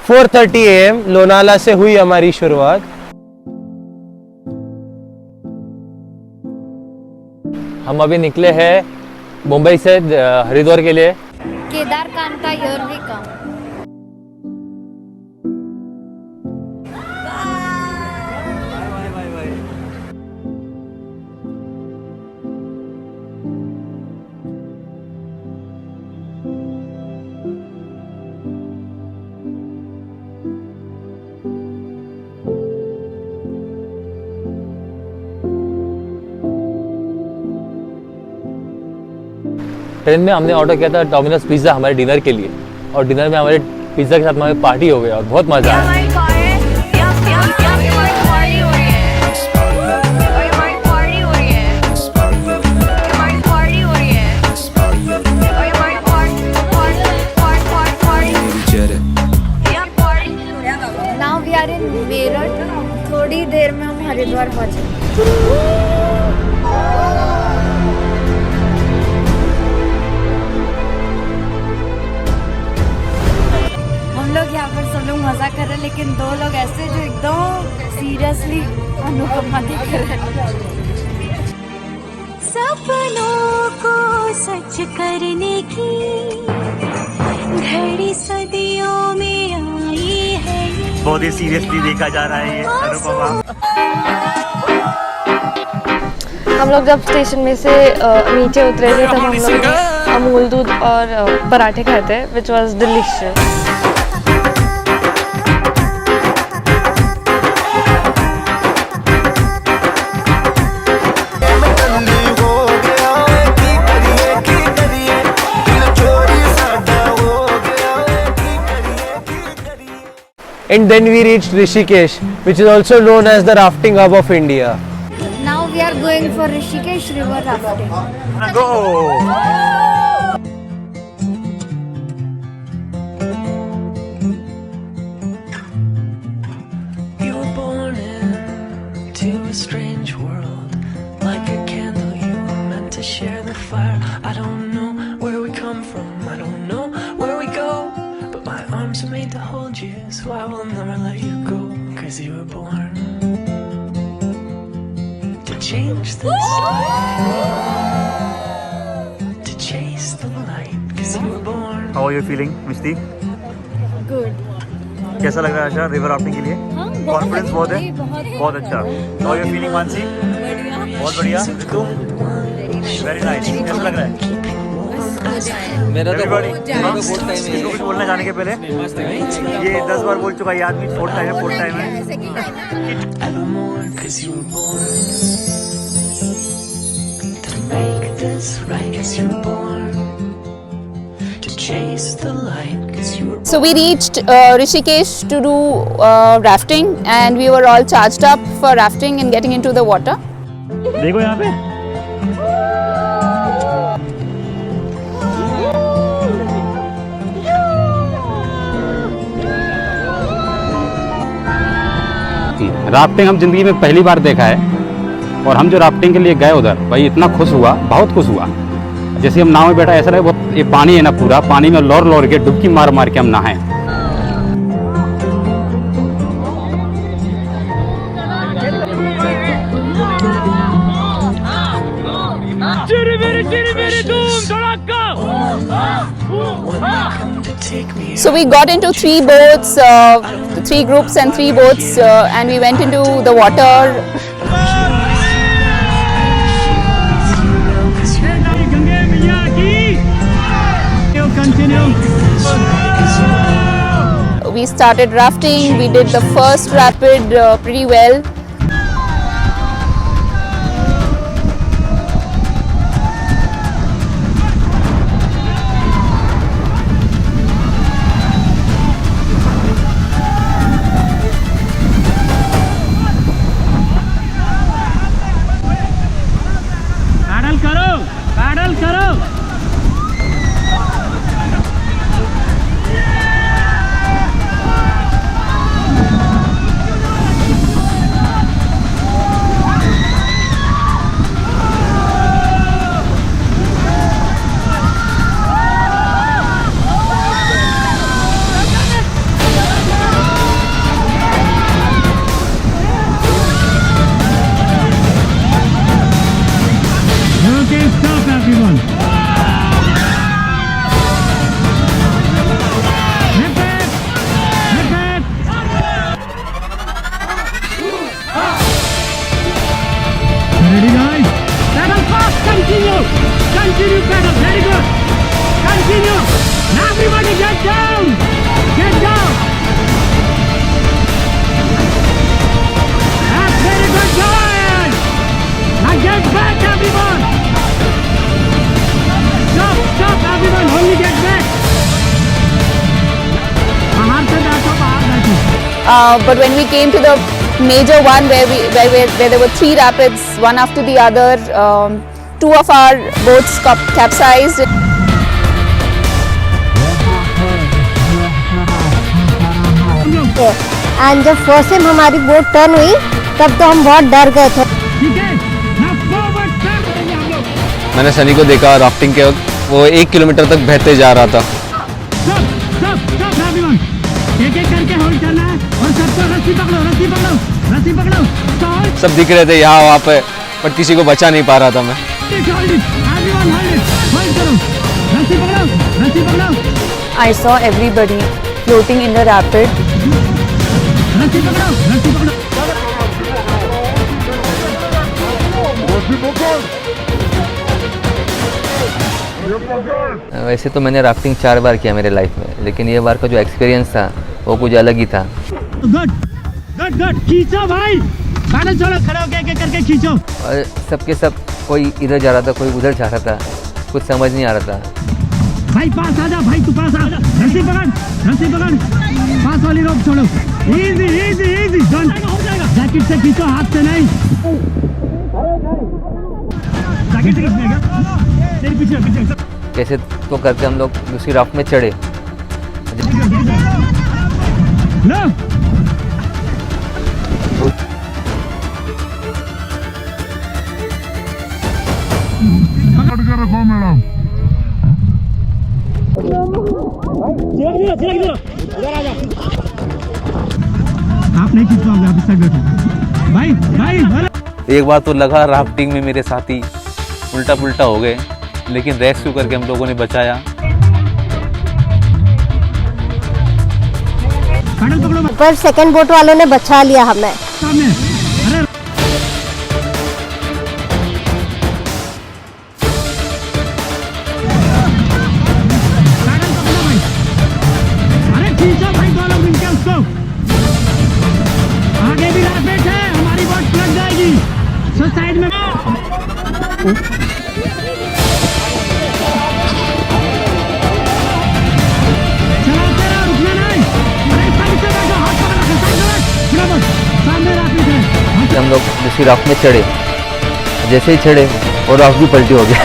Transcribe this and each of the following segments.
4:30 AM लोनाला से हुई हमारी शुरुआत। हम अभी निकले हैं मुंबई से हरिद्वार के लिए। केदारकांता हियर वी कम। ट्रेन में हमने ऑर्डर किया था डोमिनोज पिज़्ज़ा हमारे डिनर के लिए, और डिनर में हमारे पिज़्ज़ा के साथ हमारी पार्टी हो गया और बहुत मज़ा आया। Now we are in Meerut. थोड़ी देर में हम हरिद्वार पहुंचेंगे। हम लोग यहाँ पर सब लोग मजा कर रहे हैं, लेकिन दो लोग ऐसे जो एकदम सीरियसली अनुपमा दिख रहे हैं। सपनों को सच करने की घड़ी सदियों में आई है। बहुत ही सीरियसली देखा जा रहा है ये अनुपमा। हम लोग जब स्टेशन में से नीचे उतरे थे तब हम लोग अमूल दूध और पराठे खाए थे, which was delicious. And then we reached Rishikesh, which is also known as the rafting hub of India. Now we are going for Rishikesh river rafting. Go! You were born into a strange world, like a candle you were meant to share the fire. I don't know where we come from, I don't know where we go, but my arms are made to hold you, so I will never let you go, 'cause you were born to change this life, to chase the light, 'cause you were born. How are you feeling, Mishti? Good. कैसा लग रहा है आशा river rafting के लिए? Confidence बहुत है, बहुत अच्छा। How are you feeling, Mansi? बहुत बढ़िया। तुम? Very nice। कैसा लग रहा है? मेरा तो Everybody, फोर्थ टाइम है। इसको कुछ बोलना जाने के पहले ये 10 बार बोल चुका है ये आदमी। फोर्थ टाइम है। Evermore, 'cause you were born to make this right, 'cause you were born to chase the light, 'cause you were born. So we reached Rishikesh to do rafting, and we were all charged up for rafting and getting into the water. देखो यहाँ पे rafting हम जिंदगी में पहली बार देखा है, और हम जो राफ्टिंग के लिए गए उधर भाई इतना खुश हुआ, बहुत खुश हुआ। जैसे हम नाव में बैठा ऐसा लगे बहुत, ये पानी है ना पूरा, पानी में लौर लौर के डुबकी मार मार के हम नहाए। So we got into 3 boats, 3 groups and 3 boats, and we went into the water. We started rafting. We did the first rapid pretty well. Pedal करो। But when we came to the major one where there were 3 rapids, one after the other, 2 of our boats capsized. And जब first time हमारी boat turn हुई तब तो हम बहुत डर गए थे। मैंने सनी को देखा राफ्टिंग के वक्त, वो 1 किलोमीटर तक बहते जा रहा था। सब दिख रहे थे यहाँ वहाँ पे, बट किसी को बचा नहीं पा रहा था मैं। I saw everybody floating in the rapid. वैसे तो मैंने राफ्टिंग 4 बार किया मेरे लाइफ में, लेकिन ये बार का जो एक्सपीरियंस था वो कुछ अलग ही था। खींचो भाई, पैडल छोड़ो, खड़े होके करके खींचो। और सबके सब कोई इधर जा रहा था, कोई उधर जा रहा था, कुछ समझ नहीं आ रहा था। भाई पास आ जा, भाई तू पास आ, रस्सी पकड़, पास वाली रोप छोड़ो। इजी इजी इजी, जैकेट से खींचो, हाथ से नहीं। जैकेट से खींचेगा, तेरे पीछे। कैसे तो करके हम लोग दूसरी राफ्ट में चढ़े। लो पकड़ के रखो मैडम। आप नहीं खींच पाओगे, आप इस साइड बैठो। भाई एक बार तो लगा राफ्टिंग में मेरे साथी उल्टा पुल्टा हो गए, लेकिन रेस्क्यू करके हम लोगों ने बचाया। पर सेकंड बोट वालों ने बचा लिया हमें। अरे खींचो भाई, 2 लोग मिलके उसको। आगे भी रैपिड है, हमारी बोट लग जाएगी। सो साइड में हम लोग दूसरी राफ्ट में चढ़े, जैसे ही चढ़े और राफ्ट भी पलटी हो गया।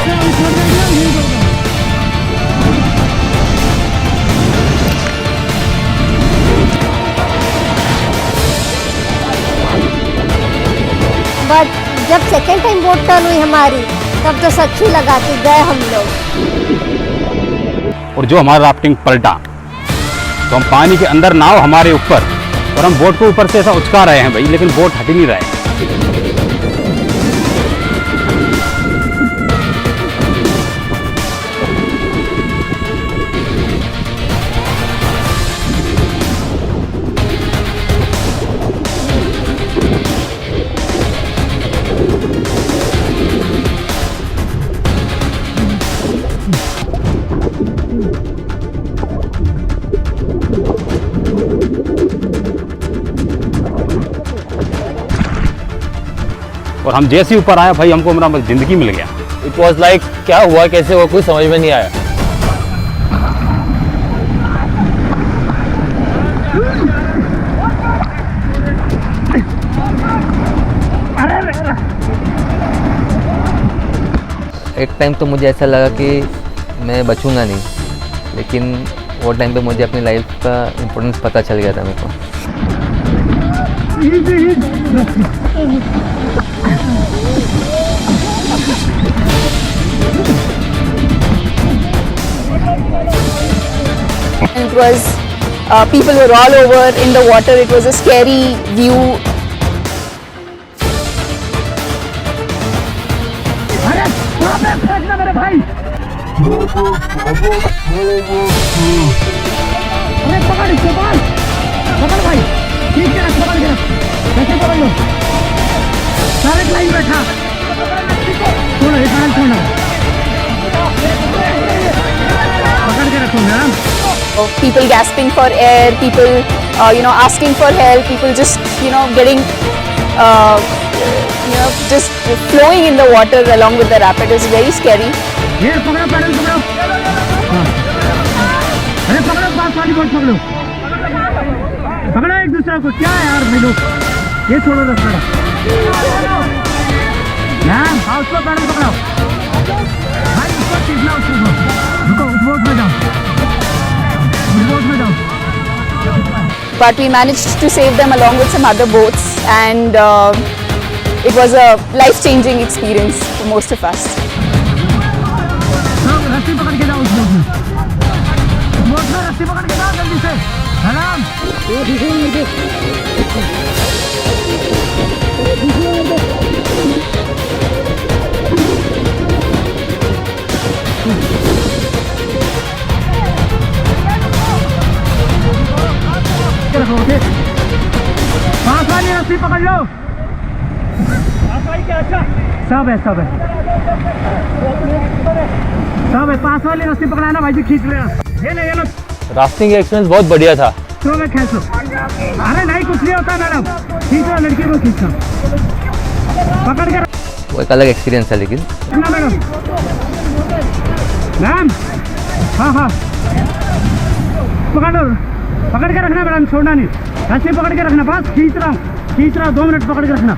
बट जब सेकंड टाइम बोट टर्न हुई हमारी, तब तो सच्ची लगा के गए हम लोग। और जो हमारा राफ्टिंग पलटा, तो हम पानी के अंदर, नाव हमारे ऊपर, और हम बोट को ऊपर से ऐसा उचका रहे हैं भाई, लेकिन बोट हट ही नहीं रहा है। और हम जैसे ही ऊपर आया भाई, हमको हमारा जिंदगी मिल गया। इट वॉज लाइक क्या हुआ, कैसे हुआ, कुछ समझ में नहीं आया। एक टाइम तो मुझे ऐसा लगा कि मैं बचूंगा नहीं, लेकिन वो टाइम पे मुझे अपनी लाइफ का इम्पोर्टेंस पता चल गया था मेरे को। It was people were all over in the water. It was a scary view. अरे वहाँ पे फेंकना मेरे भाई। अरे पकड़ इसको, पकड़ भाई, ठीक है, पकड़ के रख, कैसे पकड़ लो, सारे लाइन बैठा, छोड़ो ये कान, छोड़ो, पकड़ के रखो madam. People gasping for air, people asking for help, people just getting just flowing in the water along with the rapid is very scary. ये पकड़ो, पैडल पकड़ो, अरे पकड़ो, पास वाली बोट पकड़ो, पकड़ो एक दूसरे को क्या है यार भाई लोग, ये छोड़ो रास्ता मैम, हाउस को पैडल पकड़ाओ भाई, उसको खींचना, उसको रुको, उस बोट में जाओ, उस बोट में जाओ. But we managed to save them along with some other boats, and it was a life-changing experience for most of us. सब रस्सी पकड़ के जाओ उस बोट में, रस्सी पकड़ के जाओ जल्दी से. मैडम पास वाली रस्सी पकड़ लो. सब है सब है सब है, पास वाली रस्सी पकड़ाना भाई जी, खींच लेना. ये लो राफ्टिंग का एक्सपीरियंस बहुत बढ़िया था. तो मैं खींचो. अरे नहीं कुछ नहीं होता मैडम, खींचो, लड़की को खींचना, पकड़ के वो एक अलग एक्सपीरियंस है लेकिन. रखना मैडम. मैम हाँ हाँ पकड़ के रखना मैडम, छोड़ना नहीं, रस्सी पकड़ के रखना. बस खींच रहा हूँ 2 मिनट पकड़ के रखना.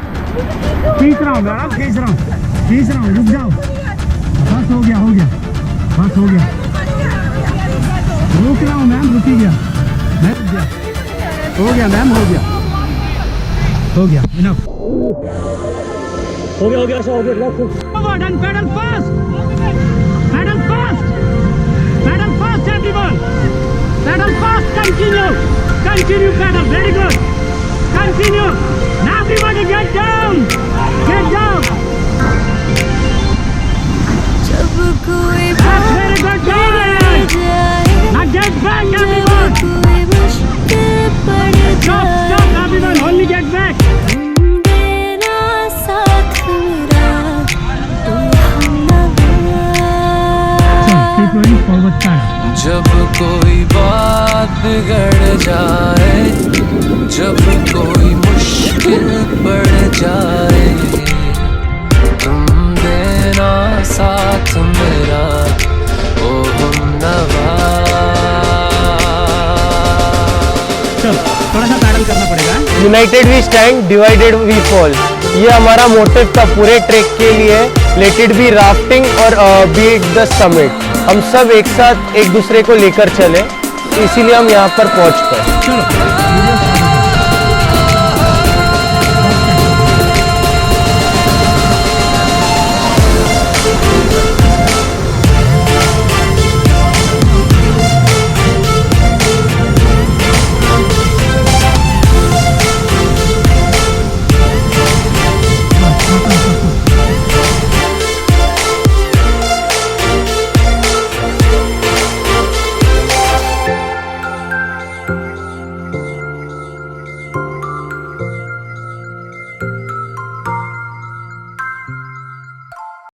खींच रहा हूँ मैडम, खींच रहा हूँ, रुक जाओ. बस हो गया बस हो गया. रुक रहा हूँ मैम, रुकी गया मैं, रुक गया. हो गया मैम, हो गया इनफ. हो गया अच्छा, हो गया. Pedal fast everyone. Pedal fast, continue pedal, very good. Continue. Now everybody get down. जब कोई That's very good, guys. Now get back everyone. कोई मुश्किल पड़ Stop everyone, only get back. देना साथ मेरा तुम Keep going forward side. जब कोई बात बिगड़ जाए, जब कोई मुश्किल पड़ जाए, तुम देना साथ मेरा, ओ हमनवा. चलो थोड़ा सा पैडल करना पड़ेगा. United we stand, divided we fall, ये हमारा मोटिव था पूरे ट्रैक के लिए. लेट इट बी राफ्टिंग और बीट द समिट, हम सब एक साथ एक दूसरे को लेकर चले, इसीलिए हम यहाँ पर पहुँच गए. चलो